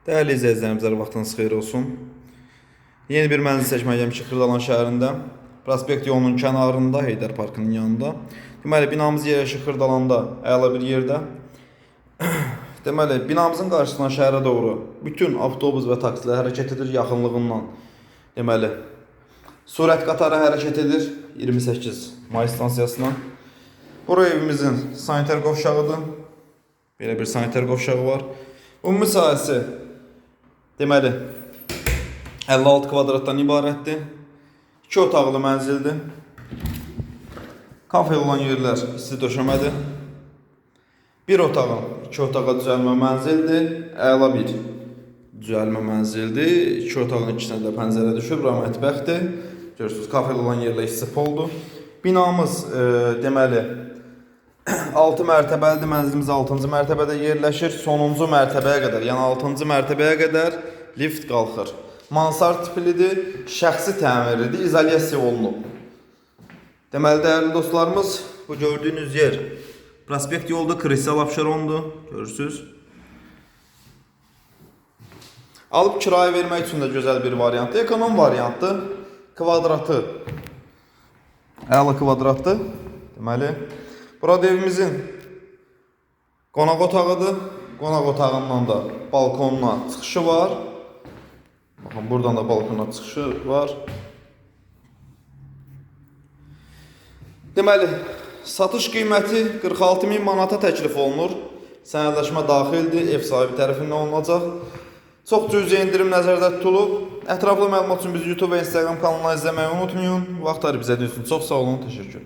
Değerli izleyicilerimize vaxtınız xeyir olsun. Yeni bir mənzil seçməyəm ki, Xırdalan şəhərində. Prospekt yolunun kənarında, Heydər Parkının yanında. Deməli, binamız yerləşir Xırdalanda, əla bir yerdə. Deməli, binamızın qarşısından şəhərə doğru bütün avtobus və taksilər hərəkət edir yaxınlığından. Deməli, sürət qatarı hərəkət edir 28 may stansiyasından. Bura evimizin sanitar qovşağıdır. Belə bir sanitar qovşağı var. Ümumi sahəsi deməli 56 kvadratdan ibarətdir. 2 otaqlı mənzildir. Kafe olan yerlər isti döşəmədir. Bir otağın 2 otağa düzəlmə mənzildir. Əla bir düzəlmə mənzildir. 2 otağın ikisinə də pəncərə düşür. Bura mətbəxdir. Görürsünüz, kafe olan yerlər isti poldur. Binamız deməli 6 mərtəbəlidir. Mənzilimiz 6-cı mərtəbədə yerləşir. Sonuncu mərtəbəyə qədər, yəni 6-cı mərtəbəyə qədər lift qalxır. Mansard tiplidir, şəxsi təmirlidir, izolyasiya olunub. Deməli, dəyərli dostlarımız, bu gördüyünüz yer Prospekt yolda Kristal Abşerondur. Görürsünüz. Alıb kirayə vermək üçün də gözəl bir variantdır. Ekonom variantdır. Kvadratı əla kvadratdır. Deməli, burada evimizin qonaq otağıdır. Qonaq otağından da balkonuna çıxışı var. Baxın, buradan da balkona çıxışı var. Deməli, satış qiyməti 46.000 manata təklif olunur. Sənədləşmə daxildir, ev sahibi tərəfindən olunacaq. Çox cüzi indirim nəzərdə tutulub. Ətraflı məlumat üçün bizi YouTube və Instagram kanalına izləməyi unutmayın. Vaxt ayırıb bizə üçün çox sağ olun, təşəkkür.